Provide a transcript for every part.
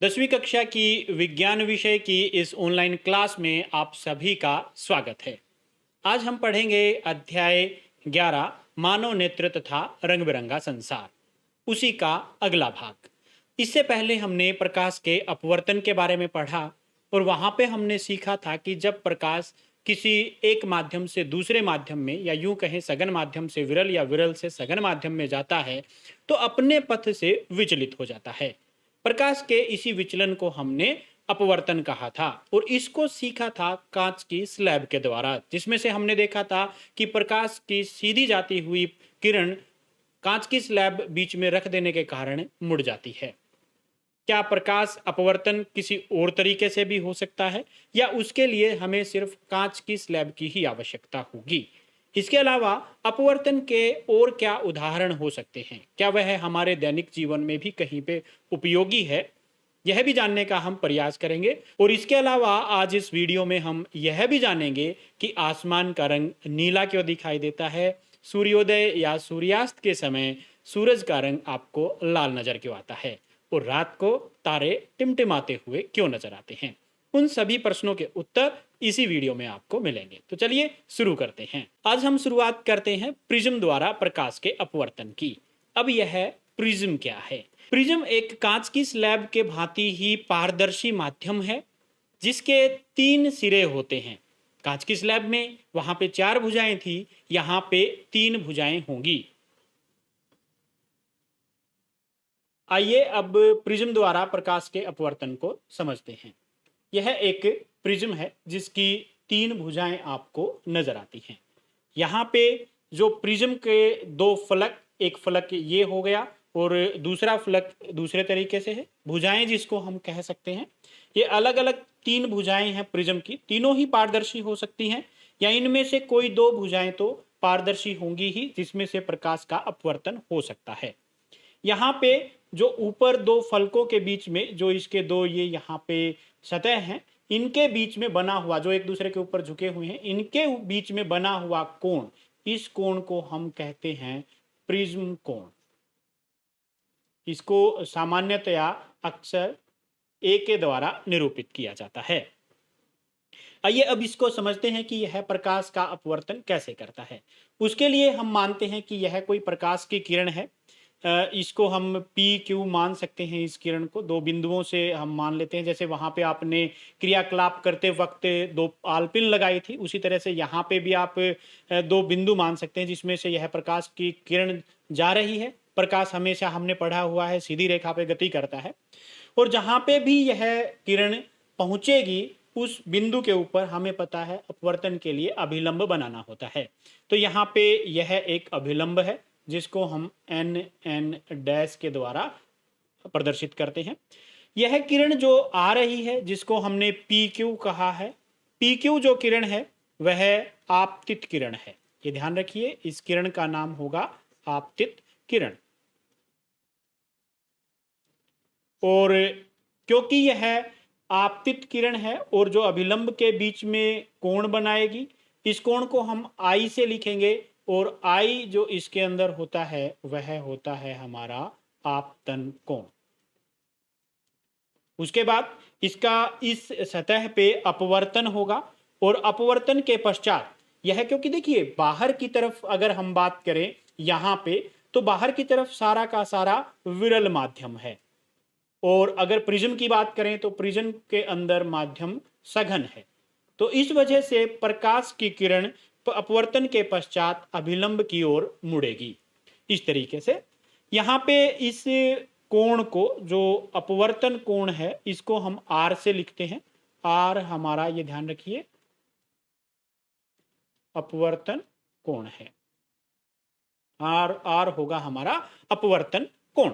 10वीं कक्षा की विज्ञान विषय की इस ऑनलाइन क्लास में आप सभी का स्वागत है। आज हम पढ़ेंगे अध्याय 11 मानव नेत्र तथा रंग बिरंगा संसार, उसी का अगला भाग। इससे पहले हमने प्रकाश के अपवर्तन के बारे में पढ़ा और वहाँ पे हमने सीखा था कि जब प्रकाश किसी एक माध्यम से दूसरे माध्यम में या यूं कहें सघन माध्यम से विरल या विरल से सघन माध्यम में जाता है तो अपने पथ से विचलित हो जाता है। प्रकाश के इसी विचलन को हमने अपवर्तन कहा था और इसको सीखा था कांच की स्लैब के द्वारा, जिसमें से हमने देखा था कि प्रकाश की सीधी जाती हुई किरण कांच की स्लैब बीच में रख देने के कारण मुड़ जाती है। क्या प्रकाश अपवर्तन किसी और तरीके से भी हो सकता है या उसके लिए हमें सिर्फ कांच की स्लैब की ही आवश्यकता होगी? इसके अलावा अपवर्तन के और क्या उदाहरण हो सकते हैं? क्या वह हमारे दैनिक जीवन में भी कहीं पे उपयोगी है? यह भी जानने का हम प्रयास करेंगे। और इसके अलावा आज इस वीडियो में हम यह भी जानेंगे कि आसमान का रंग नीला क्यों दिखाई देता है, सूर्योदय या सूर्यास्त के समय सूरज का रंग आपको लाल नजर क्यों आता है और रात को तारे टिमटिमाते हुए क्यों नजर आते हैं। उन सभी प्रश्नों के उत्तर इसी वीडियो में आपको मिलेंगे। तो चलिए शुरू करते हैं। आज हम शुरुआत करते हैं प्रिज्म द्वारा प्रकाश के अपवर्तन की। अब यह प्रिज्म क्या है? प्रिज्म एक कांच की स्लैब के भांति ही पारदर्शी माध्यम है जिसके 3 सिरे होते हैं। कांच की स्लैब में वहां पे 4 भुजाएं थी, यहां पे 3 भुजाएं होंगी। आइए अब प्रिज्म द्वारा प्रकाश के अपवर्तन को समझते हैं। यह एक प्रिज्म है जिसकी 3 भुजाएं आपको नजर आती हैं। यहाँ पे जो प्रिज्म के 2 फलक, एक फलक ये हो गया और दूसरा फलक दूसरे तरीके से है। भुजाएं जिसको हम कह सकते हैं, ये अलग अलग 3 भुजाएं हैं प्रिज्म की। तीनों ही पारदर्शी हो सकती हैं या इनमें से कोई 2 भुजाएं तो पारदर्शी होंगी ही, जिसमें से प्रकाश का अपवर्तन हो सकता है। यहाँ पे जो ऊपर 2 फलकों के बीच में जो इसके 2 ये यहाँ पे सतह हैं, इनके बीच में बना हुआ, जो एक दूसरे के ऊपर झुके हुए हैं, इनके बीच में बना हुआ कोण, इस कोण को हम कहते हैं प्रिज्म कोण। इसको सामान्यतया अक्सर ए के द्वारा निरूपित किया जाता है। आइए अब इसको समझते हैं कि यह प्रकाश का अपवर्तन कैसे करता है। उसके लिए हम मानते हैं कि यह कोई प्रकाश की किरण है। इसको हम पी क्यू मान सकते हैं। इस किरण को 2 बिंदुओं से हम मान लेते हैं। जैसे वहां पे आपने क्रियाकलाप करते वक्त 2 आलपिन लगाई थी, उसी तरह से यहाँ पे भी आप 2 बिंदु मान सकते हैं जिसमें से यह प्रकाश की किरण जा रही है। प्रकाश हमेशा हमने पढ़ा हुआ है सीधी रेखा पे गति करता है और जहां पे भी यह किरण पहुंचेगी उस बिंदु के ऊपर हमें पता है अपवर्तन के लिए अभिलंब बनाना होता है। तो यहाँ पे यह एक अभिलंब है जिसको हम एन एन डैश के द्वारा प्रदर्शित करते हैं। यह किरण जो आ रही है जिसको हमने पी क्यू कहा है, पी क्यू जो किरण है वह आपतित किरण है। ये ध्यान रखिए, इस किरण का नाम होगा आपतित किरण। और क्योंकि यह आपतित किरण है और जो अभिलंब के बीच में कोण बनाएगी, इस कोण को हम आई से लिखेंगे और आई जो इसके अंदर होता है वह होता है हमारा आपतन कोण। उसके बाद इसका इस सतह पे अपवर्तन होगा और अपवर्तन के पश्चात यह, क्योंकि देखिए बाहर की तरफ अगर हम बात करें यहाँ पे, तो बाहर की तरफ सारा का सारा विरल माध्यम है और अगर प्रिज्म की बात करें तो प्रिज्म के अंदर माध्यम सघन है। तो इस वजह से प्रकाश की किरण अपवर्तन के पश्चात अभिलंब की ओर मुड़ेगी। इस तरीके से यहाँ पे इस कोण को, जो अपवर्तन कोण है, इसको हम आर से लिखते हैं। आर हमारा, ये ध्यान रखिए, अपवर्तन कोण है। आर आर होगा हमारा अपवर्तन कोण।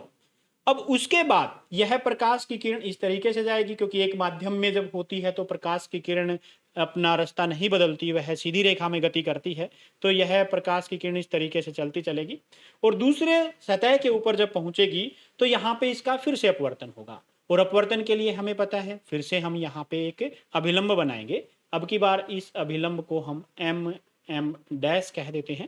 अब उसके बाद यह प्रकाश की किरण इस तरीके से जाएगी, क्योंकि एक माध्यम में जब होती है तो प्रकाश की किरण अपना रास्ता नहीं बदलती, वह सीधी रेखा में गति करती है। तो यह प्रकाश की किरण इस तरीके से चलती चलेगी और दूसरे सतह के ऊपर जब पहुंचेगी तो यहाँ पे इसका फिर से अपवर्तन होगा। और अपवर्तन के लिए हमें पता है, फिर से हम यहाँ पे एक अभिलंब बनाएंगे। अब की बार इस अभिलंब को हम एम एम डैश कह देते हैं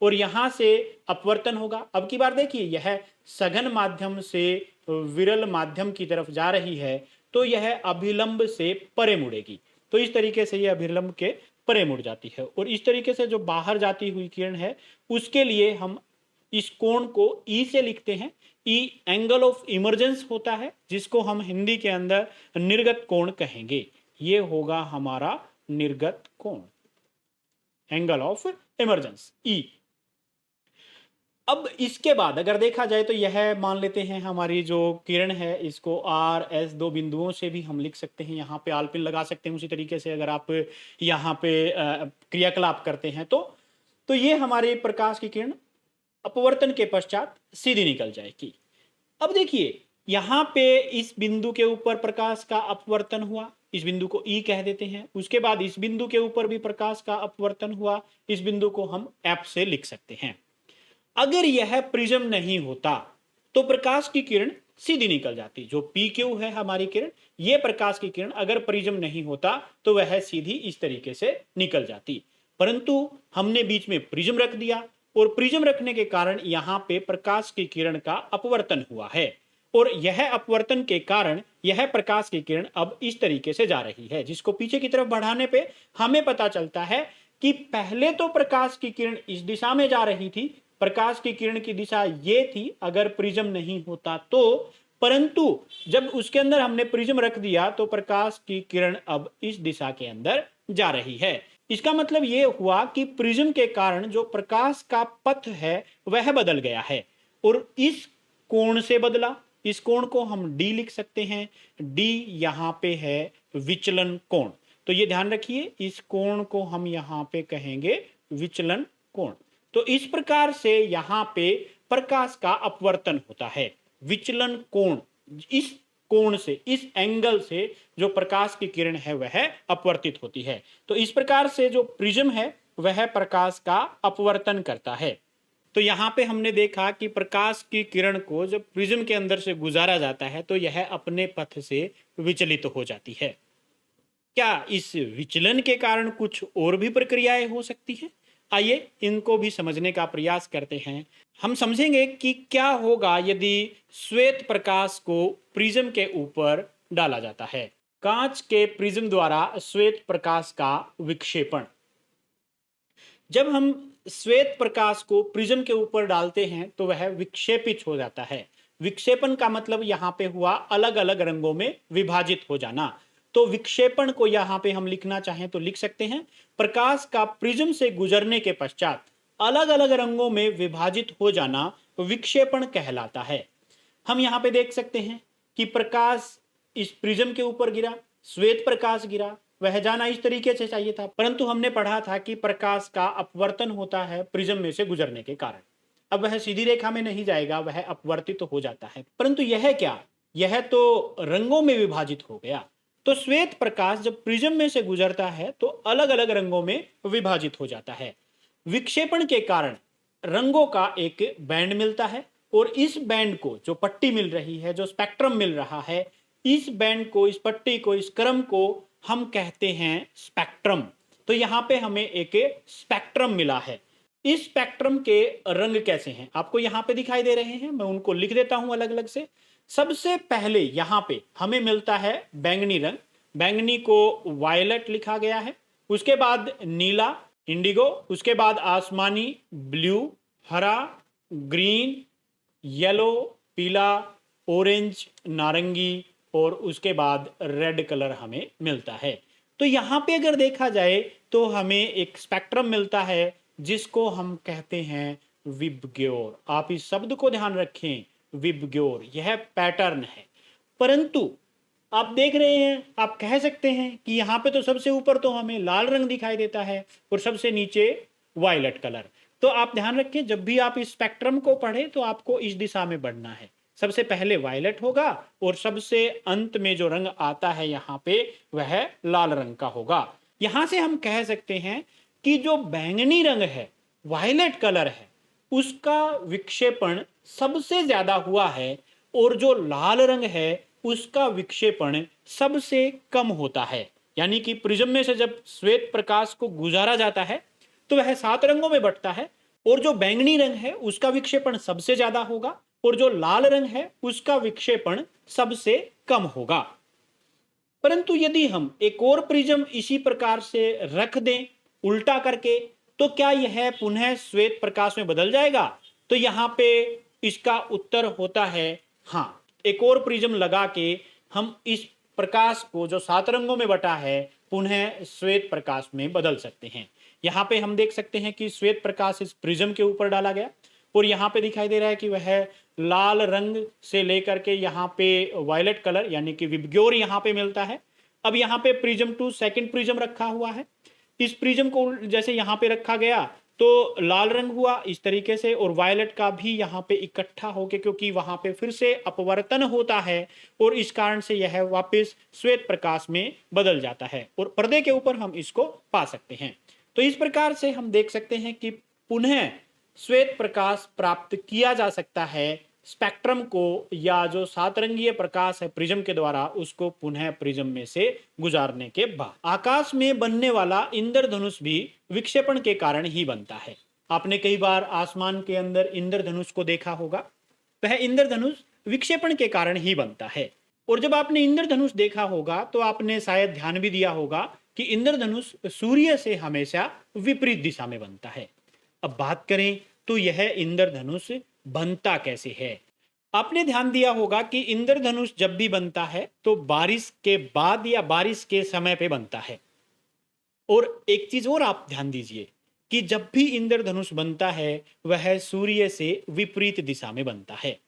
और यहां से अपवर्तन होगा। अब की बार देखिए, यह सघन माध्यम से विरल माध्यम की तरफ जा रही है तो यह अभिलंब से परे मुड़ेगी। तो इस तरीके से यह अभिलंब के परे मुड़ जाती है। और इस तरीके से जो बाहर जाती हुई किरण है उसके लिए हम इस कोण को ई से लिखते हैं। ई एंगल ऑफ इमर्जेंस होता है, जिसको हम हिंदी के अंदर निर्गत कोण कहेंगे। ये होगा हमारा निर्गत कोण, एंगल ऑफ इमर्जेंस ई। अब इसके बाद अगर देखा जाए तो यह मान लेते हैं हमारी जो किरण है, इसको आर एस दो बिंदुओं से भी हम लिख सकते हैं। यहाँ पे आलपिन लगा सकते हैं। उसी तरीके से अगर आप यहाँ पे क्रियाकलाप करते हैं तो ये हमारे प्रकाश की किरण अपवर्तन के पश्चात सीधी निकल जाएगी। अब देखिए यहाँ पे इस बिंदु के ऊपर प्रकाश का अपवर्तन हुआ, इस बिंदु को ई कह देते हैं। उसके बाद इस बिंदु के ऊपर भी प्रकाश का अपवर्तन हुआ, इस बिंदु को हम एफ से लिख सकते हैं। अगर यह प्रिज्म नहीं होता तो प्रकाश की किरण सीधी निकल जाती। जो पी क्यू है हमारी किरण, ये प्रकाश की किरण अगर प्रिज्म नहीं होता तो वह सीधी इस तरीके से निकल जाती। परंतु हमने बीच में प्रिज्म रख दिया और प्रिज्म रखने के कारण यहाँ पे प्रकाश की किरण का अपवर्तन हुआ है। और यह अपवर्तन के कारण यह प्रकाश की किरण अब इस तरीके से जा रही है, जिसको पीछे की तरफ बढ़ाने पे हमें पता चलता है कि पहले तो प्रकाश की किरण इस दिशा में जा रही थी, प्रकाश की किरण की दिशा ये थी अगर प्रिज्म नहीं होता तो, परंतु जब उसके अंदर हमने प्रिज्म रख दिया तो प्रकाश की किरण अब इस दिशा के अंदर जा रही है। इसका मतलब ये हुआ कि प्रिज्म के कारण जो प्रकाश का पथ है वह बदल गया है और इस कोण से बदला। इस कोण को हम डी लिख सकते हैं। डी यहाँ पे है विचलन कोण। तो ये ध्यान रखिए, इस कोण को हम यहाँ पे कहेंगे विचलन कोण। तो इस प्रकार से यहाँ पे प्रकाश का अपवर्तन होता है। विचलन कोण, इस कोण से, इस एंगल से जो प्रकाश की किरण है वह अपवर्तित होती है। तो इस प्रकार से जो प्रिज्म है वह प्रकाश का अपवर्तन करता है। तो यहाँ पे हमने देखा कि प्रकाश की किरण को जब प्रिज्म के अंदर से गुजारा जाता है तो यह अपने पथ से विचलित हो जाती है। क्या इस विचलन के कारण कुछ और भी प्रक्रियाएं हो सकती हैं? आइए इनको भी समझने का प्रयास करते हैं। हम समझेंगे कि क्या होगा यदि श्वेत प्रकाश को प्रिज्म के ऊपर डाला जाता है। कांच के प्रिज्म द्वारा श्वेत प्रकाश का विक्षेपण। जब हम श्वेत प्रकाश को प्रिज्म के ऊपर डालते हैं तो वह विक्षेपित हो जाता है। विक्षेपण का मतलब यहाँ पे हुआ अलग अलग रंगों में विभाजित हो जाना। तो विक्षेपण को यहाँ पे हम लिखना चाहें तो लिख सकते हैं, प्रकाश का प्रिज्म से गुजरने के पश्चात अलग अलग रंगों में विभाजित हो जाना विक्षेपण कहलाता है। हम यहाँ पे देख सकते हैं कि प्रकाश इस प्रिज्म के ऊपर गिरा, श्वेत प्रकाश गिरा, वह जाना इस तरीके से चाहिए था, परंतु हमने पढ़ा था कि प्रकाश का अपवर्तन होता है प्रिज्म में से गुजरने के कारण। अब वह सीधी रेखा में नहीं जाएगा, वह अपवर्तित तो हो जाता है। परंतु यह क्या, यह तो रंगों में विभाजित हो गया। तो श्वेत प्रकाश जब प्रिज्म में से गुजरता है तो अलग अलग रंगों में विभाजित हो जाता है। विक्षेपण के कारण रंगों का एक बैंड मिलता है और इस बैंड को, जो पट्टी मिल रही है, जो स्पेक्ट्रम मिल रहा है, इस बैंड को, इस पट्टी को, इस क्रम को हम कहते हैं स्पेक्ट्रम। तो यहाँ पे हमें एक स्पेक्ट्रम मिला है। इस स्पेक्ट्रम के रंग कैसे हैं आपको यहाँ पे दिखाई दे रहे हैं, मैं उनको लिख देता हूं अलग अलग से। सबसे पहले यहाँ पे हमें मिलता है बैंगनी रंग, बैंगनी को वायलेट लिखा गया है। उसके बाद नीला इंडिगो, उसके बाद आसमानी ब्लू, हरा ग्रीन, येलो पीला, ऑरेंज नारंगी और उसके बाद रेड कलर हमें मिलता है। तो यहाँ पे अगर देखा जाए तो हमें एक स्पेक्ट्रम मिलता है जिसको हम कहते हैं विबग्योर। आप इस शब्द को ध्यान रखें, विबग्योर, यह पैटर्न है। परंतु आप देख रहे हैं, आप कह सकते हैं कि यहाँ पे तो सबसे ऊपर तो हमें लाल रंग दिखाई देता है और सबसे नीचे वायलेट कलर। तो आप ध्यान रखें, जब भी आप इस स्पेक्ट्रम को पढ़ें तो आपको इस दिशा में बढ़ना है। सबसे पहले वायलेट होगा और सबसे अंत में जो रंग आता है यहाँ पे वह लाल रंग का होगा। यहां से हम कह सकते हैं कि जो बैंगनी रंग है, वायलेट कलर है, उसका विक्षेपण सबसे ज्यादा हुआ है और जो लाल रंग है उसका विक्षेपण सबसे कम होता है। यानी कि प्रिज्म में से जब श्वेत प्रकाश को गुजारा जाता है तो वह 7 रंगों में बंटता है और जो बैंगनी रंग है उसका विक्षेपण सबसे ज्यादा होगा और जो लाल रंग है उसका विक्षेपण सबसे कम होगा। परंतु यदि हम एक और प्रिज्म इसी प्रकार से रख दें उल्टा करके, तो क्या यह पुनः श्वेत प्रकाश में बदल जाएगा? तो यहाँ पे इसका उत्तर होता है हाँ। एक और प्रिज्म लगा के हम इस प्रकाश को जो 7 रंगों में बटा है पुनः श्वेत प्रकाश में बदल सकते हैं। यहाँ पे हम देख सकते हैं कि श्वेत प्रकाश इस प्रिज्म के ऊपर डाला गया और यहाँ पे दिखाई दे रहा है कि वह लाल रंग से लेकर के यहाँ पे वायलेट कलर यानी कि विबग्योर यहाँ पे मिलता है। अब यहाँ पे प्रिज्म 2 सेकंड प्रिज्म रखा हुआ है। इस प्रिज्म को जैसे यहाँ पे रखा गया तो लाल रंग हुआ इस तरीके से, और वायलेट का भी यहाँ पे इकट्ठा होके, क्योंकि वहां पे फिर से अपवर्तन होता है और इस कारण से यह वापस श्वेत प्रकाश में बदल जाता है और पर्दे के ऊपर हम इसको पा सकते हैं। तो इस प्रकार से हम देख सकते हैं कि पुनः श्वेत प्रकाश प्राप्त किया जा सकता है स्पेक्ट्रम को, या जो 7 रंगीय प्रकाश है प्रिज्म के द्वारा उसको पुनः प्रिज्म में से गुजारने के बाद। आकाश में बनने वाला इंद्रधनुष भी विक्षेपण के कारण ही बनता है। आपने कई बार आसमान के अंदर इंद्रधनुष को देखा होगा, वह इंद्रधनुष विक्षेपण के कारण ही बनता है। और जब आपने इंद्रधनुष देखा होगा तो आपने शायद ध्यान भी दिया होगा कि इंद्रधनुष सूर्य से हमेशा विपरीत दिशा में बनता है। अब बात करें तो यह इंद्रधनुष बनता कैसे है। आपने ध्यान दिया होगा कि इंद्रधनुष जब भी बनता है तो बारिश के बाद या बारिश के समय पे बनता है। और एक चीज और आप ध्यान दीजिए कि जब भी इंद्रधनुष बनता है वह सूर्य से विपरीत दिशा में बनता है।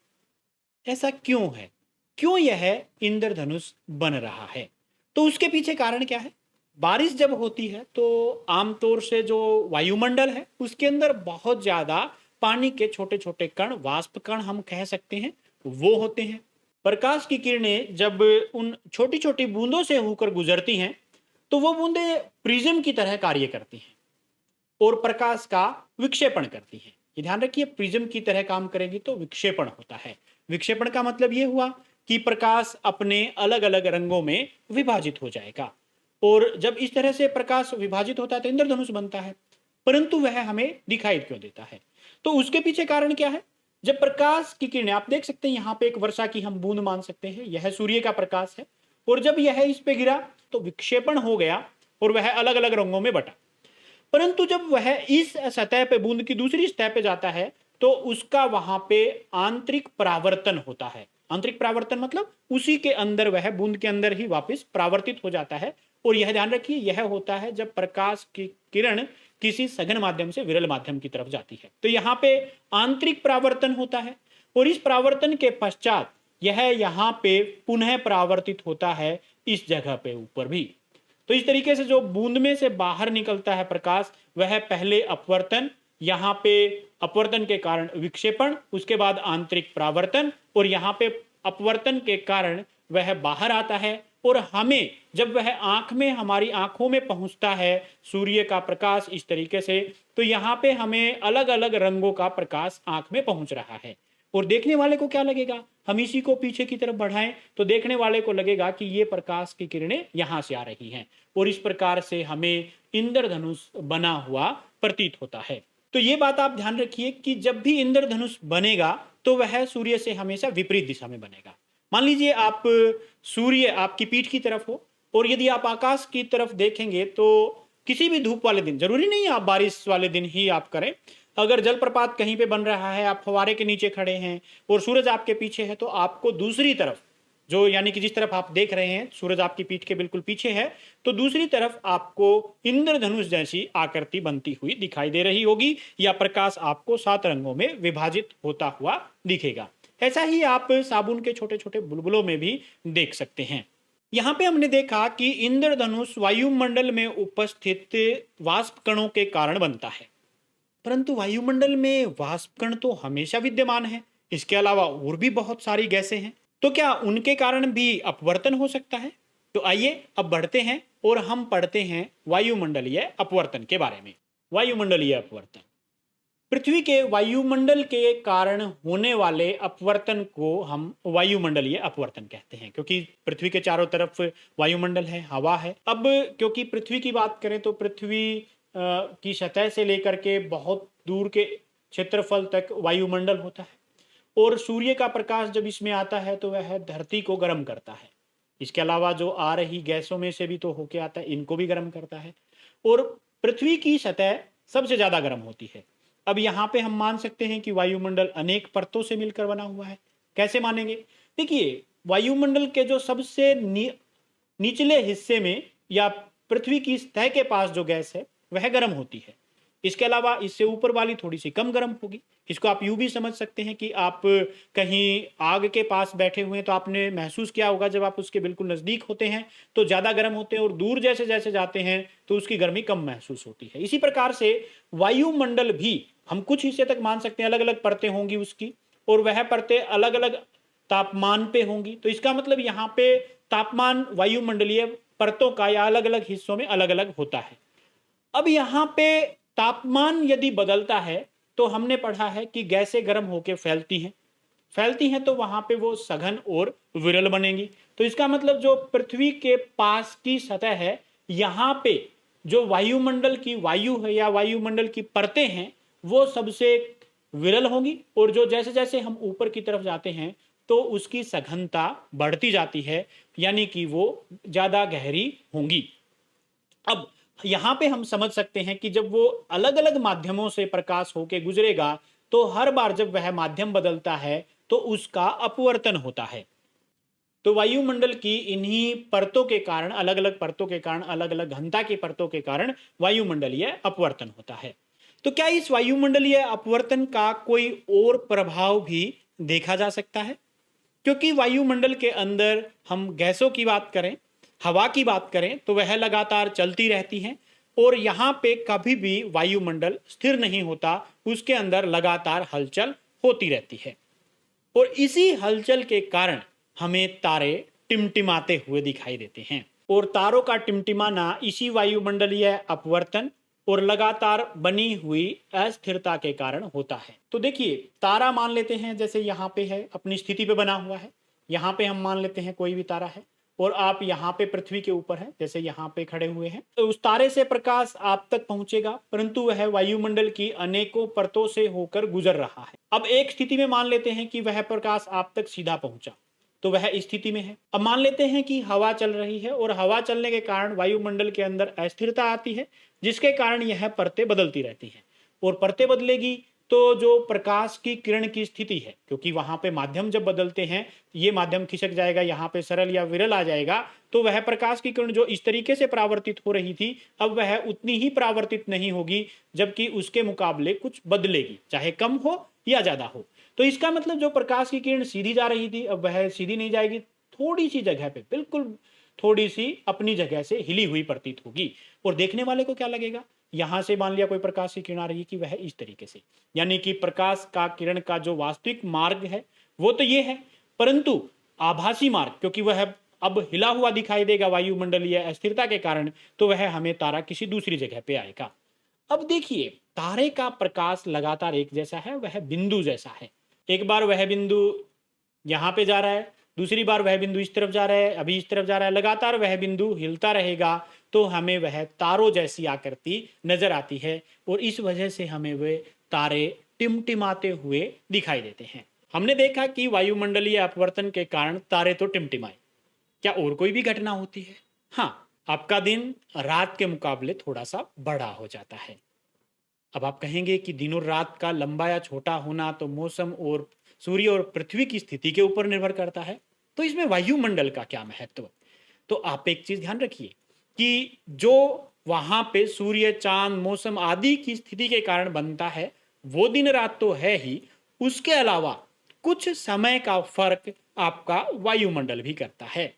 ऐसा क्यों है? क्यों यह इंद्रधनुष बन रहा है? तो उसके पीछे कारण क्या है? बारिश जब होती है तो आमतौर से जो वायुमंडल है उसके अंदर बहुत ज्यादा पानी के छोटे छोटे कण, वाष्प कण हम कह सकते हैं, वो होते हैं। प्रकाश की किरणें जब उन छोटी छोटी बूंदों से होकर गुजरती हैं तो वो बूंदें प्रिज्म की तरह कार्य करती हैं और प्रकाश का विक्षेपण करती हैं। ये ध्यान रखिए, प्रिज्म की तरह काम करेगी तो विक्षेपण होता है। विक्षेपण का मतलब ये हुआ कि प्रकाश अपने अलग अलग रंगों में विभाजित हो जाएगा, और जब इस तरह से प्रकाश विभाजित होता है तो इंद्रधनुष बनता है। परंतु वह हमें दिखाई क्यों देता है? तो उसके पीछे कारण क्या है? जब प्रकाश की किरणें, आप देख सकते हैं यहाँ पे एक वर्षा की हम बूंद मान सकते हैं, यह सूर्य का प्रकाश है, और जब यह इस पे गिरा तो विक्षेपण हो गया और वह अलग अलग रंगों में बटा। परंतु जब वह इस सतह पे बूंद की दूसरी सतह पे जाता है तो उसका वहां पे आंतरिक परावर्तन होता है। आंतरिक परावर्तन मतलब उसी के अंदर, वह बूंद के अंदर ही वापस परावर्तित हो जाता है। और यह ध्यान रखिए, यह होता है जब प्रकाश की किरण किसी सघन माध्यम से विरल माध्यम की तरफ जाती है। तो यहाँ पे आंतरिक परावर्तन होता है और इस परावर्तन के पश्चात यह यहाँ पे पुनः परावर्तित होता है इस जगह पे ऊपर भी। तो इस तरीके से जो बूंद में से बाहर निकलता है प्रकाश, वह पहले अपवर्तन, यहाँ पे अपवर्तन के कारण विक्षेपण, उसके बाद आंतरिक परावर्तन, और यहाँ पे अपवर्तन के कारण वह बाहर आता है। और हमें जब वह आंख में, हमारी आंखों में पहुंचता है सूर्य का प्रकाश इस तरीके से, तो यहाँ पे हमें अलग अलग रंगों का प्रकाश आंख में पहुंच रहा है। और देखने वाले को क्या लगेगा? हम इसी को पीछे की तरफ बढ़ाएं तो देखने वाले को लगेगा कि ये प्रकाश की किरणें यहां से आ रही हैं, और इस प्रकार से हमें इंद्रधनुष बना हुआ प्रतीत होता है। तो ये बात आप ध्यान रखिए कि जब भी इंद्रधनुष बनेगा तो वह सूर्य से हमेशा विपरीत दिशा में बनेगा। मान लीजिए आप सूर्य आपकी पीठ की तरफ हो, और यदि आप आकाश की तरफ देखेंगे तो किसी भी धूप वाले दिन, जरूरी नहीं आप बारिश वाले दिन ही आप करें, अगर जलप्रपात कहीं पे बन रहा है, आप फव्वारे के नीचे खड़े हैं और सूरज आपके पीछे है, तो आपको दूसरी तरफ, जो यानी कि जिस तरफ आप देख रहे हैं सूरज आपकी पीठ के बिल्कुल पीछे है, तो दूसरी तरफ आपको इंद्रधनुष जैसी आकृति बनती हुई दिखाई दे रही होगी, या प्रकाश आपको 7 रंगों में विभाजित होता हुआ दिखेगा। ऐसा ही आप साबुन के छोटे छोटे बुलबुलों में भी देख सकते हैं। यहाँ पे हमने देखा कि इंद्रधनुष वायुमंडल में उपस्थित वाष्प कणों के कारण बनता है, परंतु वायुमंडल में वाष्प कण तो हमेशा विद्यमान है, इसके अलावा और भी बहुत सारी गैसें हैं, तो क्या उनके कारण भी अपवर्तन हो सकता है? तो आइए अब बढ़ते हैं और हम पढ़ते हैं वायुमंडलीय अपवर्तन के बारे में। वायुमंडलीय अपवर्तन, पृथ्वी के वायुमंडल के कारण होने वाले अपवर्तन को हम वायुमंडलीय अपवर्तन कहते हैं, क्योंकि पृथ्वी के चारों तरफ वायुमंडल है, हवा है। अब क्योंकि पृथ्वी की बात करें तो पृथ्वी की सतह से लेकर के बहुत दूर के क्षेत्रफल तक वायुमंडल होता है, और सूर्य का प्रकाश जब इसमें आता है तो वह धरती को गर्म करता है। इसके अलावा जो आ रही गैसों में से भी तो होके आता है, इनको भी गर्म करता है। और पृथ्वी की सतह सबसे ज्यादा गर्म होती है। अब यहाँ पे हम मान सकते हैं कि वायुमंडल अनेक परतों से मिलकर बना हुआ है। कैसे मानेंगे? देखिए, वायुमंडल के जो सबसे निचले हिस्से में या पृथ्वी की सतह के पास जो गैस है वह गर्म होती है। इसके अलावा इससे ऊपर वाली थोड़ी सी कम गर्म होगी। इसको आप यूं भी समझ सकते हैं कि आप कहीं आग के पास बैठे हुए हैं तो आपने महसूस किया होगा जब आप उसके बिल्कुल नजदीक होते हैं तो ज्यादा गर्म होते हैं, और दूर जैसे जैसे जाते हैं तो उसकी गर्मी कम महसूस होती है। इसी प्रकार से वायुमंडल भी हम कुछ हिस्से तक मान सकते हैं अलग अलग परतें होंगी उसकी, और वह परतें अलग अलग तापमान पे होंगी। तो इसका मतलब यहाँ पे तापमान वायुमंडलीय परतों का या अलग अलग हिस्सों में अलग अलग होता है। अब यहाँ पे तापमान यदि बदलता है तो हमने पढ़ा है कि गैसें गर्म होकर फैलती हैं तो वहां पे वो सघन और विरल बनेंगी। तो इसका मतलब जो पृथ्वी के पास की सतह है, यहाँ पे जो वायुमंडल की वायु है या वायुमंडल की परतें हैं वो सबसे विरल होंगी, और जो जैसे जैसे हम ऊपर की तरफ जाते हैं तो उसकी सघनता बढ़ती जाती है, यानी कि वो ज्यादा गहरी होंगी। अब यहां पे हम समझ सकते हैं कि जब वो अलग अलग माध्यमों से प्रकाश होके गुजरेगा तो हर बार जब वह माध्यम बदलता है तो उसका अपवर्तन होता है। तो वायुमंडल की इन्हीं परतों के कारण, अलग अलग परतों के कारण, अलग अलग घनता की परतों के कारण वायुमंडलीय अपवर्तन होता है। तो क्या इस वायुमंडलीय अपवर्तन का कोई और प्रभाव भी देखा जा सकता है? क्योंकि वायुमंडल के अंदर हम गैसों की बात करें, हवा की बात करें तो वह लगातार चलती रहती हैं, और यहाँ पे कभी भी वायुमंडल स्थिर नहीं होता, उसके अंदर लगातार हलचल होती रहती है। और इसी हलचल के कारण हमें तारे टिमटिमाते हुए दिखाई देते हैं, और तारों का टिमटिमाना इसी वायुमंडलीय अपवर्तन और लगातार बनी हुई अस्थिरता के कारण होता है। तो देखिए, तारा मान लेते हैं जैसे यहाँ पे है, अपनी स्थिति पे बना हुआ है। यहाँ पे हम मान लेते हैं कोई भी तारा है, और आप यहाँ पे पृथ्वी के ऊपर हैं, जैसे यहाँ पे खड़े हुए हैं, तो उस तारे से प्रकाश आप तक पहुंचेगा, परंतु वह वायुमंडल की अनेकों परतों से होकर गुजर रहा है। अब एक स्थिति में मान लेते हैं कि वह प्रकाश आप तक सीधा पहुंचा, तो वह स्थिति में है। अब मान लेते हैं कि हवा चल रही है, और हवा चलने के कारण वायुमंडल के अंदर अस्थिरता आती है, जिसके कारण यह परतें बदलती रहती हैं, और परतें बदलेगी तो जो प्रकाश की किरण की स्थिति है, क्योंकि वहां पे माध्यम जब बदलते हैं, ये माध्यम खिसक जाएगा, यहाँ पे सरल या विरल आ जाएगा, तो वह प्रकाश की किरण जो इस तरीके से परावर्तित हो रही थी अब वह उतनी ही परावर्तित नहीं होगी, जबकि उसके मुकाबले कुछ बदलेगी, चाहे कम हो या ज्यादा हो। तो इसका मतलब जो प्रकाश की किरण सीधी जा रही थी अब वह सीधी नहीं जाएगी, थोड़ी सी जगह पे, बिल्कुल थोड़ी सी अपनी जगह से हिली हुई प्रतीत होगी। और देखने वाले को क्या लगेगा, यहां से मान लिया कोई प्रकाश की किरण आ रही है कि वह इस तरीके से, यानी कि प्रकाश का किरण का जो वास्तविक मार्ग है वो तो ये है, परंतु आभासी मार्ग, क्योंकि वह अब हिला हुआ दिखाई देगा वायुमंडलीय अस्थिरता के कारण, तो वह हमें तारा किसी दूसरी जगह पे आएगा। अब देखिए, तारे का प्रकाश लगातार एक जैसा है, वह बिंदु जैसा है। एक बार वह बिंदु यहाँ पे जा रहा है, दूसरी बार वह बिंदु इस तरफ जा रहा है, अभी इस तरफ जा रहा है, लगातार वह बिंदु हिलता रहेगा, तो हमें वह तारों जैसी आकृति नजर आती है, और इस वजह से हमें वे तारे टिमटिमाते हुए दिखाई देते हैं। हमने देखा कि वायुमंडलीय अपवर्तन के कारण तारे तो टिमटिमाए। क्या और कोई भी घटना होती है? हाँ, आपका दिन रात के मुकाबले थोड़ा सा बड़ा हो जाता है। अब आप कहेंगे कि दिन और रात का लंबा या छोटा होना तो मौसम और सूर्य और पृथ्वी की स्थिति के ऊपर निर्भर करता है, तो इसमें वायुमंडल का क्या महत्व? तो आप एक चीज ध्यान रखिए कि जो वहां पे सूर्य, चांद, मौसम आदि की स्थिति के कारण बनता है वो दिन रात तो है ही, उसके अलावा कुछ समय का फर्क आपका वायुमंडल भी करता है।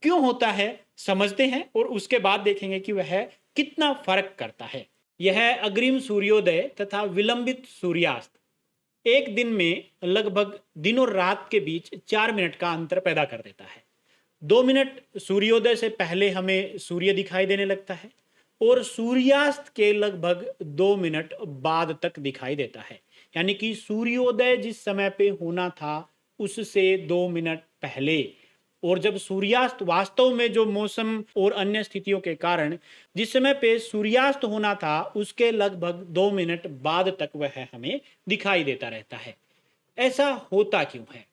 क्यों होता है समझते हैं, और उसके बाद देखेंगे कि वह कितना फर्क करता है। यह अग्रिम सूर्योदय तथा विलंबित सूर्यास्त एक दिन में लगभग दिन और रात के बीच 4 मिनट का अंतर पैदा कर देता है। 2 मिनट सूर्योदय से पहले हमें सूर्य दिखाई देने लगता है, और सूर्यास्त के लगभग 2 मिनट बाद तक दिखाई देता है। यानी कि सूर्योदय जिस समय पे होना था उससे 2 मिनट पहले, और जब सूर्यास्त वास्तव में जो मौसम और अन्य स्थितियों के कारण जिस समय पे सूर्यास्त होना था उसके लगभग 2 मिनट बाद तक वह हमें दिखाई देता रहता है। ऐसा होता क्यों है?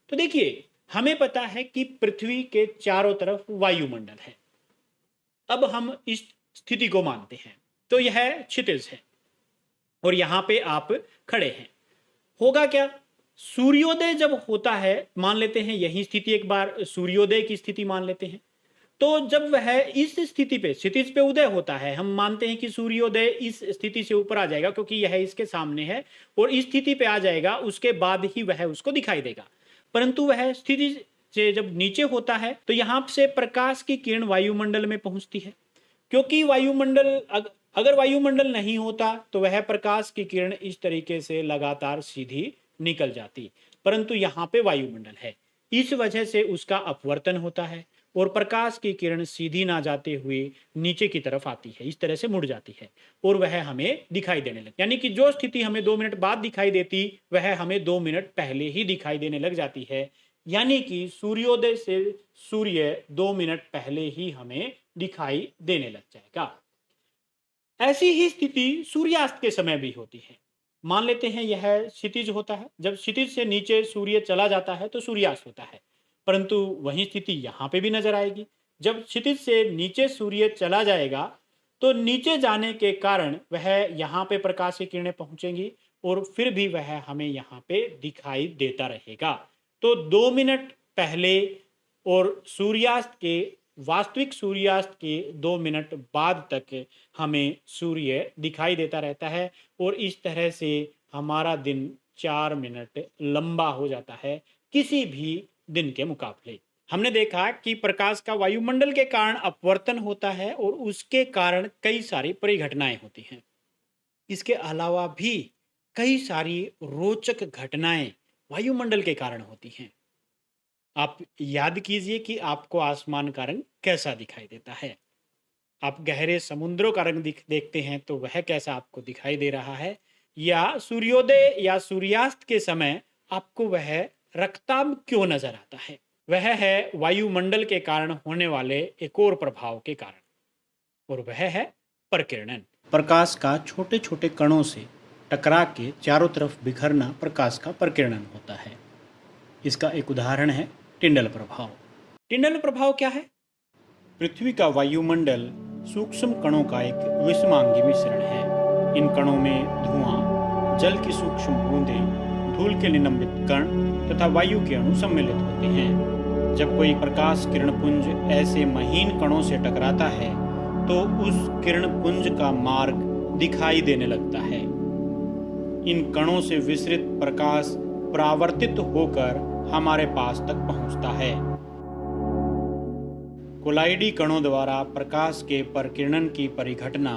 तो देखिए, हमें पता है कि पृथ्वी के चारों तरफ वायुमंडल है। अब हम इस स्थिति को मानते हैं, तो यह क्षितिज है और यहाँ पे आप खड़े हैं। होगा क्या? सूर्योदय जब होता है, मान लेते हैं यही स्थिति, एक बार सूर्योदय की स्थिति मान लेते हैं। तो जब वह इस स्थिति पे, क्षितिज पे उदय होता है, हम मानते हैं कि सूर्योदय इस स्थिति से ऊपर आ जाएगा क्योंकि यह इसके सामने है और इस स्थिति पे आ जाएगा, उसके बाद ही वह उसको दिखाई देगा। परंतु वह स्थिति से जब नीचे होता है तो यहाँ से प्रकाश की किरण वायुमंडल में पहुंचती है, क्योंकि अगर वायुमंडल नहीं होता तो वह प्रकाश की किरण इस तरीके से लगातार सीधी निकल जाती, परंतु यहाँ पे वायुमंडल है, इस वजह से उसका अपवर्तन होता है और प्रकाश की किरण सीधी ना जाते हुए नीचे की तरफ आती है, इस तरह से मुड़ जाती है और वह हमें दिखाई देने लगती, यानी कि जो स्थिति हमें 2 मिनट बाद दिखाई देती वह हमें 2 मिनट पहले ही दिखाई देने लग जाती है। यानी कि सूर्योदय से सूर्य 2 मिनट पहले ही हमें दिखाई देने लग जाएगा। ऐसी ही स्थिति सूर्यास्त के समय भी होती है। मान लेते हैं यह क्षितिज होता है, जब क्षितिज से नीचे सूर्य चला जाता है तो सूर्यास्त होता है, परंतु वही स्थिति यहाँ पे भी नजर आएगी। जब क्षितिज से नीचे सूर्य चला जाएगा तो नीचे जाने के कारण वह यहाँ पे प्रकाश की किरणें पहुंचेंगी और फिर भी वह हमें यहाँ पे दिखाई देता रहेगा। तो 2 मिनट पहले और सूर्यास्त के, वास्तविक सूर्यास्त के 2 मिनट बाद तक हमें सूर्य दिखाई देता रहता है और इस तरह से हमारा दिन 4 मिनट लंबा हो जाता है किसी भी दिन के मुकाबले। हमने देखा कि प्रकाश का वायुमंडल के कारण अपवर्तन होता है और उसके कारण कई सारी परिघटनाएं होती हैं। इसके अलावा भी कई सारी रोचक घटनाएं वायुमंडल के कारण होती हैं। आप याद कीजिए कि आपको आसमान का रंग कैसा दिखाई देता है। आप गहरे समुद्रों का रंग देखते हैं तो वह कैसा आपको दिखाई दे रहा है, या सूर्योदय या सूर्यास्त के समय आपको वह रक्ताभ क्यों नजर आता है? वह है वायुमंडल के कारण होने वाले एक और प्रभाव के कारण, और वह है प्रकीर्णन। प्रकाश का छोटे छोटे कणों से टकरा के चारों तरफ बिखरना प्रकाश का प्रकीर्णन होता है। इसका एक उदाहरण है टिंडल प्रभाव। टिंडल प्रभाव क्या है? पृथ्वी का वायुमंडल सूक्ष्म कणों का एक विषमांगी मिश्रण है। इन कणों में धुआं, जल की सूक्ष्म बूंदें, धूल के निलंबित कण तथा वायु के अणु सम्मिलित होते हैं। जब कोई प्रकाश किरणपुंज ऐसे महीन कणों से टकराता है तो उस किरणपुंज का मार्ग दिखाई देने लगता है। इन कणों से विसरित प्रकाश परावर्तित होकर हमारे पास तक पहुंचता है। कोलाइडी कणों द्वारा प्रकाश के प्रकीर्णन की परिघटना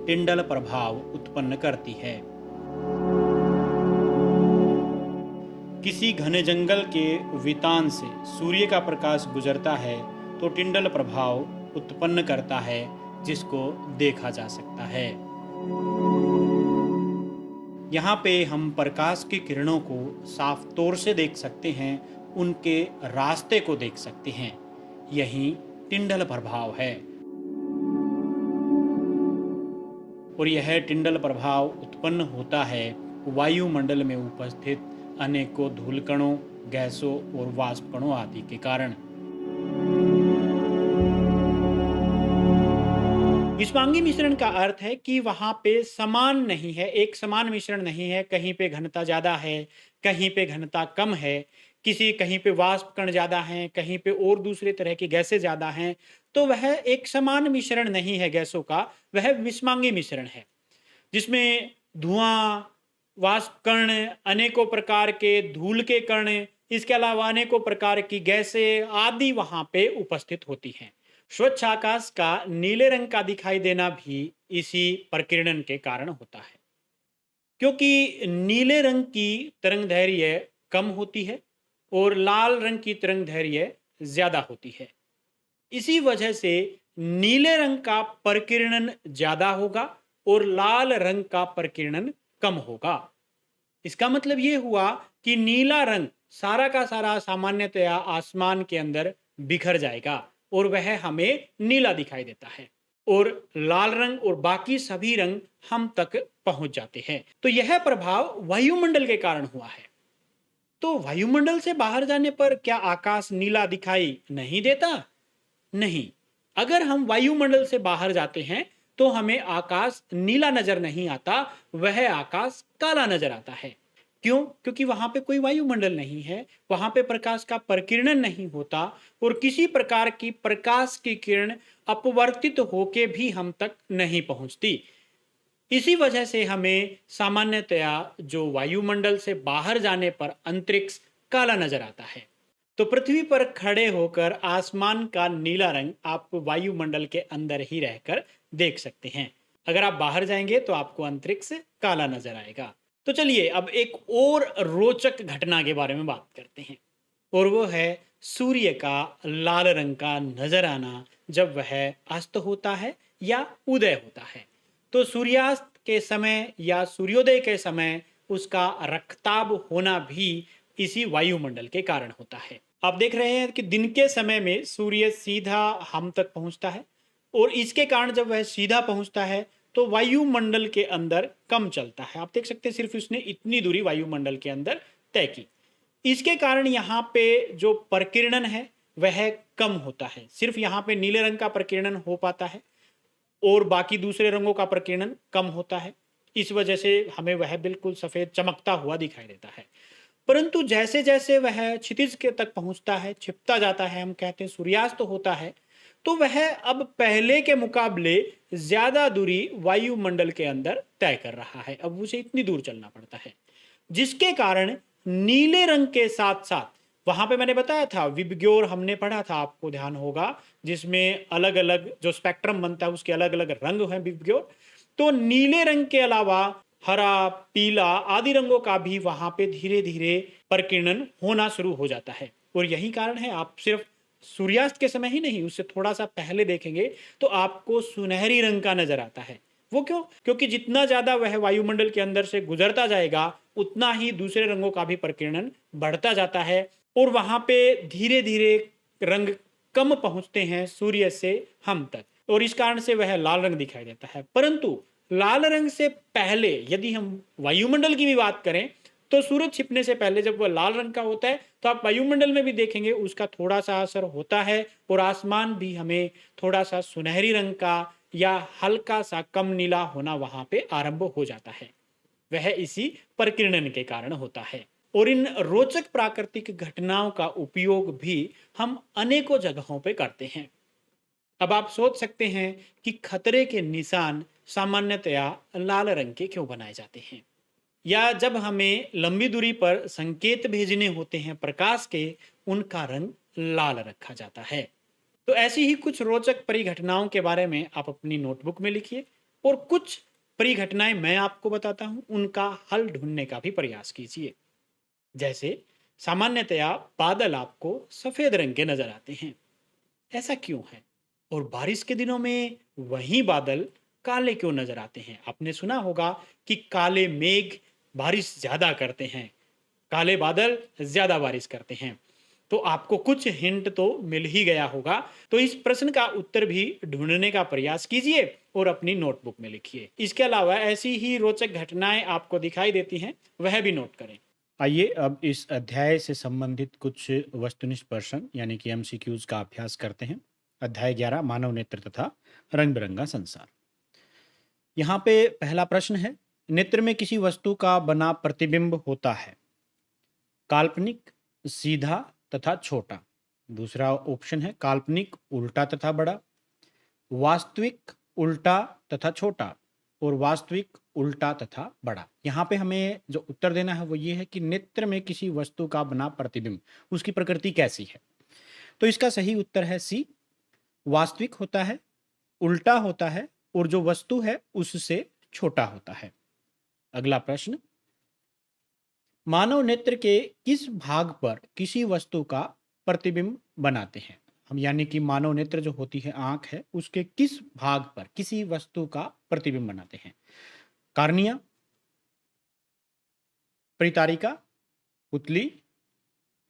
टिंडल प्रभाव उत्पन्न करती है। किसी घने जंगल के वितान से सूर्य का प्रकाश गुजरता है तो टिंडल प्रभाव उत्पन्न करता है, जिसको देखा जा सकता है। यहाँ पे हम प्रकाश की किरणों को साफ तौर से देख सकते हैं, उनके रास्ते को देख सकते हैं। यही टिंडल प्रभाव है। और यह टिंडल प्रभाव उत्पन्न होता है वायुमंडल में उपस्थित अनेकों धूलकणों, गैसों और वाष्प कणों आदि के कारण। विषमांगी मिश्रण का अर्थ है कि वहां पे समान नहीं है, एक समान मिश्रण नहीं है। कहीं पे घनता ज्यादा है, कहीं पे घनता कम है, कहीं पे वाष्प कण ज्यादा हैं, कहीं पे और दूसरे तरह की गैसें ज्यादा हैं। तो वह एक समान मिश्रण नहीं है गैसों का, वह विषमांगी मिश्रण है, जिसमें धुआं, वाष्प कण, अनेकों प्रकार के धूल के कण, इसके अलावा अनेकों प्रकार की गैसें आदि वहां पे उपस्थित होती हैं। स्वच्छ आकाश का नीले रंग का दिखाई देना भी इसी प्रकीर्णन के कारण होता है, क्योंकि नीले रंग की तरंगदैर्घ्य कम होती है और लाल रंग की तरंगदैर्घ्य ज्यादा होती है। इसी वजह से नीले रंग का प्रकीर्णन ज्यादा होगा और लाल रंग का प्रकीर्णन कम होगा। इसका मतलब ये हुआ कि नीला रंग सारा का सारा सामान्यतया आसमान के अंदर बिखर जाएगा और वह हमें नीला दिखाई देता है, और लाल रंग और बाकी सभी रंग हम तक पहुंच जाते हैं। तो यह प्रभाव वायुमंडल के कारण हुआ है। तो वायुमंडल से बाहर जाने पर क्या आकाश नीला दिखाई नहीं देता? नहीं। अगर हम वायुमंडल से बाहर जाते हैं तो हमें आकाश नीला नजर नहीं आता, वह आकाश काला नजर आता है। क्यों? क्योंकि वहां पे कोई वायुमंडल नहीं है, वहां पे प्रकाश का प्रकीर्णन नहीं होता और किसी प्रकार की प्रकाश की किरण अपवर्तित होके भी हम तक नहीं पहुंचती। इसी वजह से हमें सामान्यतया जो वायुमंडल से बाहर जाने पर अंतरिक्ष काला नजर आता है। तो पृथ्वी पर खड़े होकर आसमान का नीला रंग आप वायुमंडल के अंदर ही रहकर देख सकते हैं। अगर आप बाहर जाएंगे तो आपको अंतरिक्ष काला नजर आएगा। तो चलिए अब एक और रोचक घटना के बारे में बात करते हैं, और वो है सूर्य का लाल रंग का नजर आना जब वह अस्त होता है या उदय होता है। तो सूर्यास्त के समय या सूर्योदय के समय उसका रक्ताभ होना भी इसी वायुमंडल के कारण होता है। आप देख रहे हैं कि दिन के समय में सूर्य सीधा हम तक पहुंचता है, और इसके कारण जब वह सीधा पहुंचता है तो वायुमंडल के अंदर कम चलता है। आप देख सकते हैं सिर्फ उसने इतनी दूरी वायुमंडल के अंदर तय की। इसके कारण यहाँ पे जो प्रकीर्णन है वह कम होता है। सिर्फ यहाँ पे नीले रंग का प्रकीर्णन हो पाता है और बाकी दूसरे रंगों का प्रकीर्णन कम होता है। इस वजह से हमें वह बिल्कुल सफेद चमकता हुआ दिखाई देता है। परंतु जैसे जैसे वह क्षितिज के तक पहुंचता है, छिपता जाता है, हम कहते हैं सूर्यास्त होता है, तो वह अब पहले के मुकाबले ज्यादा दूरी वायुमंडल के अंदर तय कर रहा है। अब उसे इतनी दूर चलना पड़ता है, जिसके कारण नीले रंग के साथ साथ वहां पे मैंने बताया था विबग्योर हमने पढ़ा था, आपको ध्यान होगा, जिसमें अलग अलग जो स्पेक्ट्रम बनता है उसके अलग अलग रंग हैं विबग्योर। तो नीले रंग के अलावा हरा, पीला आदि रंगों का भी वहां पे धीरे धीरे प्रकीर्णन होना शुरू हो जाता है। और यही कारण है आप सिर्फ सूर्यास्त के समय ही नहीं, उससे थोड़ा सा पहले देखेंगे तो आपको सुनहरी रंग का नजर आता है। वो क्यों? क्योंकि जितना ज्यादा वह वायुमंडल के अंदर से गुजरता जाएगा उतना ही दूसरे रंगों का भी प्रकीर्णन बढ़ता जाता है, और वहां पे धीरे धीरे रंग कम पहुंचते हैं सूर्य से हम तक, और इस कारण से वह लाल रंग दिखाई देता है। परंतु लाल रंग से पहले यदि हम वायुमंडल की भी बात करें तो सूरज छिपने से पहले जब वह लाल रंग का होता है तो आप वायुमंडल में भी देखेंगे उसका थोड़ा सा असर होता है, और आसमान भी हमें थोड़ा सा सुनहरी रंग का या हल्का सा कम नीला होना वहां पे आरंभ हो जाता है। वह इसी प्रकीर्णन के कारण होता है। और इन रोचक प्राकृतिक घटनाओं का उपयोग भी हम अनेकों जगहों पे करते हैं। अब आप सोच सकते हैं कि खतरे के निशान सामान्यतया लाल रंग के क्यों बनाए जाते हैं, या जब हमें लंबी दूरी पर संकेत भेजने होते हैं प्रकाश के, उनका रंग लाल रखा जाता है। तो ऐसी ही कुछ रोचक परिघटनाओं के बारे में आप अपनी नोटबुक में लिखिए, और कुछ परिघटनाएं मैं आपको बताता हूं, उनका हल ढूंढने का भी प्रयास कीजिए। जैसे सामान्यतया बादल आपको सफेद रंग के नजर आते हैं, ऐसा क्यों है? और बारिश के दिनों में वही बादल काले क्यों नजर आते हैं? आपने सुना होगा कि काले मेघ बारिश ज्यादा करते हैं, काले बादल ज्यादा बारिश करते हैं। तो आपको कुछ हिंट तो मिल ही गया होगा। तो इस प्रश्न का उत्तर भी ढूंढने का प्रयास कीजिए और अपनी नोटबुक में लिखिए। इसके अलावा ऐसी ही रोचक घटनाएं आपको दिखाई देती हैं, वह भी नोट करें। आइए अब इस अध्याय से संबंधित कुछ वस्तुनिष्ठ प्रश्न यानी कि एमसीक्यूज का अभ्यास करते हैं। अध्याय 11 मानव नेत्र तथा रंग बिरंगा संसार। यहाँ पे पहला प्रश्न है, नेत्र में किसी वस्तु का बना प्रतिबिंब होता है काल्पनिक, सीधा तथा छोटा। दूसरा ऑप्शन है काल्पनिक, उल्टा तथा बड़ा, वास्तविक, उल्टा तथा छोटा, और वास्तविक, उल्टा तथा बड़ा। यहाँ पे हमें जो उत्तर देना है वो ये है कि नेत्र में किसी वस्तु का बना प्रतिबिंब, उसकी प्रकृति कैसी है। तो इसका सही उत्तर है सी, वास्तविक होता है, उल्टा होता है, और जो वस्तु है उससे छोटा होता है। अगला प्रश्न, मानव नेत्र के किस भाग पर किसी वस्तु का प्रतिबिंब बनाते हैं हम, यानी कि मानव नेत्र जो होती है आंख है, उसके किस भाग पर किसी वस्तु का प्रतिबिंब बनाते हैं? कार्निया, परितारिका, पुतली,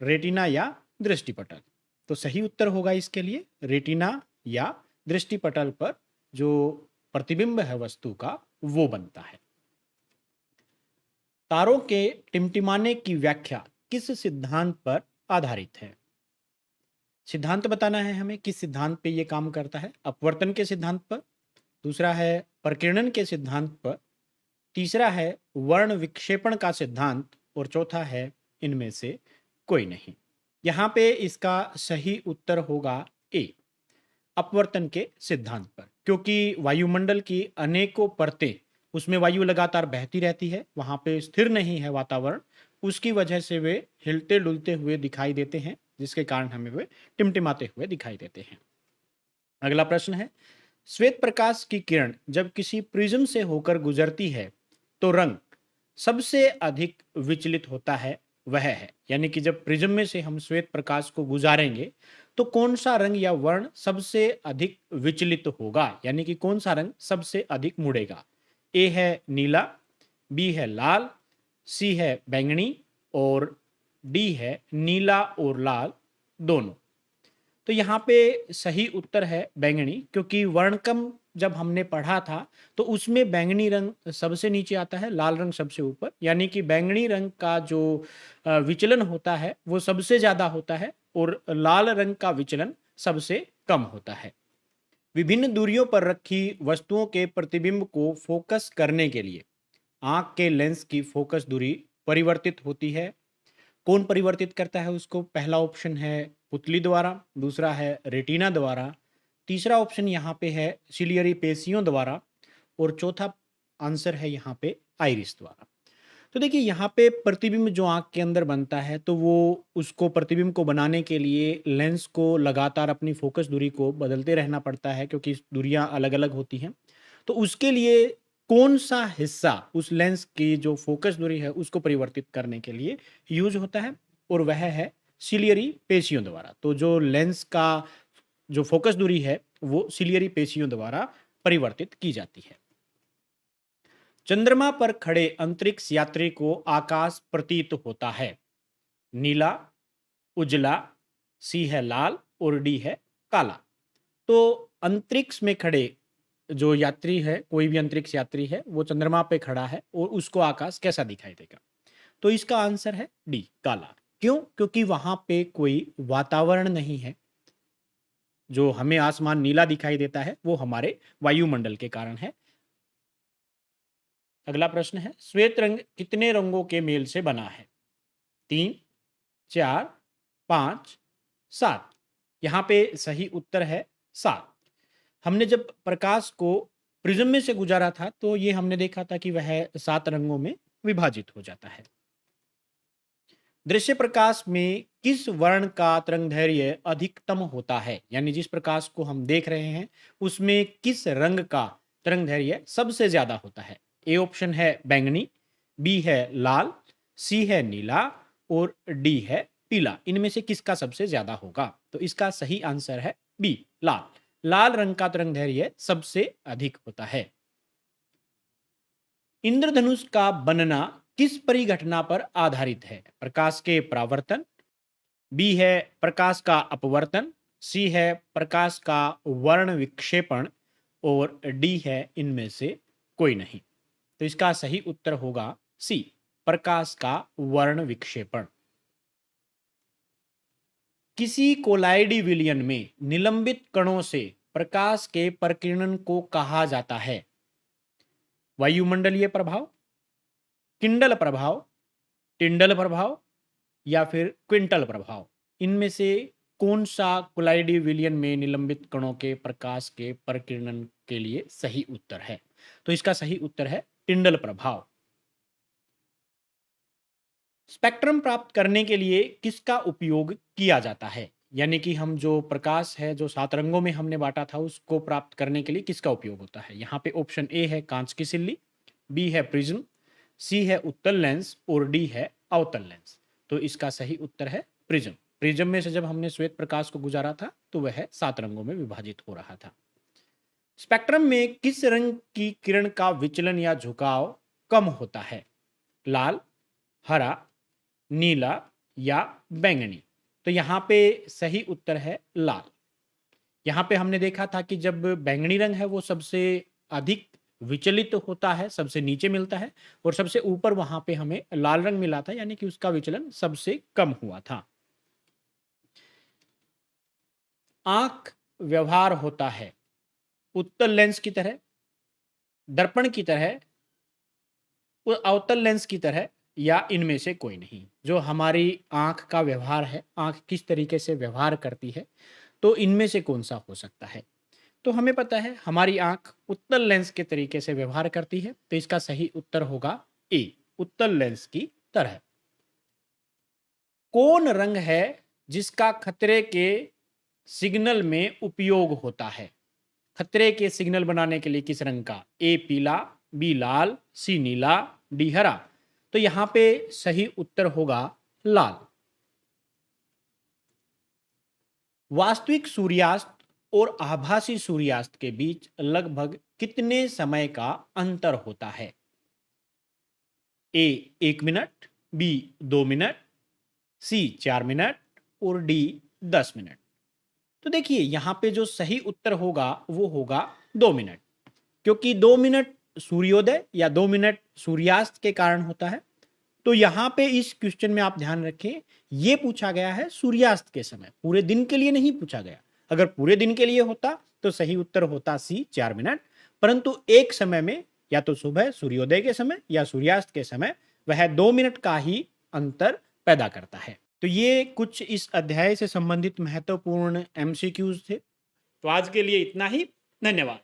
रेटिना या दृष्टिपटल। तो सही उत्तर होगा इसके लिए रेटिना या दृष्टिपटल पर जो प्रतिबिंब है वस्तु का वो बनता है। तारों के टिमटिमाने की व्याख्या किस सिद्धांत पर आधारित है? सिद्धांत बताना है हमें, किस सिद्धांत पे ये काम करता है। अपवर्तन के सिद्धांत पर, दूसरा है प्रकीर्णन के सिद्धांत पर, तीसरा है वर्ण विक्षेपण का सिद्धांत और चौथा है इनमें से कोई नहीं। यहाँ पे इसका सही उत्तर होगा ए, अपवर्तन के सिद्धांत पर, क्योंकि वायुमंडल की अनेकों परतें, उसमें वायु लगातार बहती रहती है, वहां पे स्थिर नहीं है वातावरण, उसकी वजह से वे हिलते डुलते हुए दिखाई देते हैं, जिसके कारण हमें वे टिमटिमाते हुए दिखाई देते हैं। अगला प्रश्न है, श्वेत प्रकाश की किरण जब किसी प्रिज्म से होकर गुजरती है तो रंग सबसे अधिक विचलित होता है, वह है, यानी कि जब प्रिज्म में से हम श्वेत प्रकाश को गुजारेंगे तो कौन सा रंग या वर्ण सबसे अधिक विचलित होगा, यानी कि कौन सा रंग सबसे अधिक मुड़ेगा। ए है नीला, बी है लाल, सी है बैंगनी और डी है नीला और लाल दोनों। तो यहाँ पे सही उत्तर है बैंगनी, क्योंकि वर्णक्रम जब हमने पढ़ा था तो उसमें बैंगनी रंग सबसे नीचे आता है, लाल रंग सबसे ऊपर, यानी कि बैंगनी रंग का जो विचलन होता है वो सबसे ज्यादा होता है और लाल रंग का विचलन सबसे कम होता है। विभिन्न दूरियों पर रखी वस्तुओं के प्रतिबिंब को फोकस करने के लिए आंख के लेंस की फोकस दूरी परिवर्तित होती है। कौन परिवर्तित करता है उसको? पहला ऑप्शन है पुतली द्वारा, दूसरा है रेटिना द्वारा, तीसरा ऑप्शन यहाँ पे है सिलियरी पेशियों द्वारा और चौथा आंसर है यहाँ पे आइरिस द्वारा। तो देखिए यहाँ पे प्रतिबिंब जो आंख के अंदर बनता है तो वो उसको प्रतिबिंब को बनाने के लिए लेंस को लगातार अपनी फोकस दूरी को बदलते रहना पड़ता है, क्योंकि दूरियां अलग अलग होती हैं। तो उसके लिए कौन सा हिस्सा उस लेंस की जो फोकस दूरी है उसको परिवर्तित करने के लिए यूज होता है, और वह है सिलियरी पेशियों द्वारा। तो जो लेंस का जो फोकस दूरी है वो सिलियरी पेशियों द्वारा परिवर्तित की जाती है। चंद्रमा पर खड़े अंतरिक्ष यात्री को आकाश प्रतीत होता है नीला, उजला, सी है लाल और डी है काला। तो अंतरिक्ष में खड़े जो यात्री है, कोई भी अंतरिक्ष यात्री है, वो चंद्रमा पे खड़ा है और उसको आकाश कैसा दिखाई देगा? तो इसका आंसर है डी, काला। क्यों? क्योंकि वहां पे कोई वातावरण नहीं है। जो हमें आसमान नीला दिखाई देता है वो हमारे वायुमंडल के कारण है। अगला प्रश्न है, श्वेत रंग कितने रंगों के मेल से बना है? 3, 4, 5, 7। यहाँ पे सही उत्तर है 7। हमने जब प्रकाश को प्रिज्म में से गुजारा था तो ये हमने देखा था कि वह 7 रंगों में विभाजित हो जाता है। दृश्य प्रकाश में किस वर्ण का तरंगदैर्घ्य अधिकतम होता है, यानी जिस प्रकाश को हम देख रहे हैं उसमें किस रंग का तरंगदैर्घ्य सबसे ज्यादा होता है? ए ऑप्शन है बैंगनी, बी है लाल, सी है नीला और डी है पीला। इनमें से किसका सबसे ज्यादा होगा? तो इसका सही आंसर है बी, लाल। लाल रंग का तरंगदैर्घ्य सबसे अधिक होता है। इंद्रधनुष का बनना किस परिघटना पर आधारित है? प्रकाश के परावर्तन, बी है प्रकाश का अपवर्तन, सी है प्रकाश का वर्ण विक्षेपण और डी है इनमें से कोई नहीं। तो इसका सही उत्तर होगा सी, प्रकाश का वर्ण विक्षेपण। किसी कोलाइडी विलयन में निलंबित कणों से प्रकाश के प्रकीर्णन को कहा जाता है? वायुमंडलीय प्रभाव, किंडल प्रभाव, टिंडल प्रभाव या फिर क्विंटल प्रभाव। इनमें से कौन सा कोलाइडी विलयन में निलंबित कणों के प्रकाश के प्रकीर्णन के लिए सही उत्तर है? तो इसका सही उत्तर है टिंडल प्रभाव। स्पेक्ट्रम प्राप्त करने के लिए किसका उपयोग किया जाता है? यानी कि हम जो प्रकाश है जो 7 रंगों में हमने बांटा था उसको प्राप्त करने के लिए किसका उपयोग होता है? यहाँ पे ऑप्शन ए है कांच की सिल्ली, बी है प्रिज्म, सी है उत्तल लेंस और डी है अवतल लेंस। तो इसका सही उत्तर है प्रिज्म। प्रिज्म में से जब हमने श्वेत प्रकाश को गुजारा था तो वह 7 रंगों में विभाजित हो रहा था। स्पेक्ट्रम में किस रंग की किरण का विचलन या झुकाव कम होता है? लाल, हरा, नीला या बैंगनी। तो यहाँ पे सही उत्तर है लाल। यहाँ पे हमने देखा था कि जब बैंगनी रंग है वो सबसे अधिक विचलित होता है सबसे नीचे मिलता है, और सबसे ऊपर वहां पे हमें लाल रंग मिला था, यानी कि उसका विचलन सबसे कम हुआ था। आंख व्यवहार होता है उत्तल लेंस की तरह, दर्पण की तरह, अवतल लेंस की तरह, या इनमें से कोई नहीं। जो हमारी आंख का व्यवहार है, आंख किस तरीके से व्यवहार करती है, तो इनमें से कौन सा हो सकता है? तो हमें पता है हमारी आंख उत्तल लेंस के तरीके से व्यवहार करती है, तो इसका सही उत्तर होगा ए, उत्तल लेंस की तरह। कौन रंग है जिसका खतरे के सिग्नल में उपयोग होता है? खतरे के सिग्नल बनाने के लिए किस रंग का? ए पीला, बी लाल, सी नीला, डी हरा। तो यहां पे सही उत्तर होगा लाल। वास्तविक सूर्यास्त और आभासी सूर्यास्त के बीच लगभग कितने समय का अंतर होता है? ए 1 मिनट, बी 2 मिनट, सी 4 मिनट, और डी 10 मिनट। तो देखिए यहां पे जो सही उत्तर होगा वो होगा 2 मिनट, क्योंकि 2 मिनट सूर्योदय या 2 मिनट सूर्यास्त के कारण होता है। तो यहां पे इस क्वेश्चन में आप ध्यान रखें, ये पूछा गया है सूर्यास्त के समय, पूरे दिन के लिए नहीं पूछा गया। अगर पूरे दिन के लिए होता तो सही उत्तर होता सी 4 मिनट, परंतु एक समय में, या तो सुबह सूर्योदय के समय या सूर्यास्त के समय, वह 2 मिनट का ही अंतर पैदा करता है। तो ये कुछ इस अध्याय से संबंधित महत्वपूर्ण एमसीक्यूज थे। तो आज के लिए इतना ही। धन्यवाद।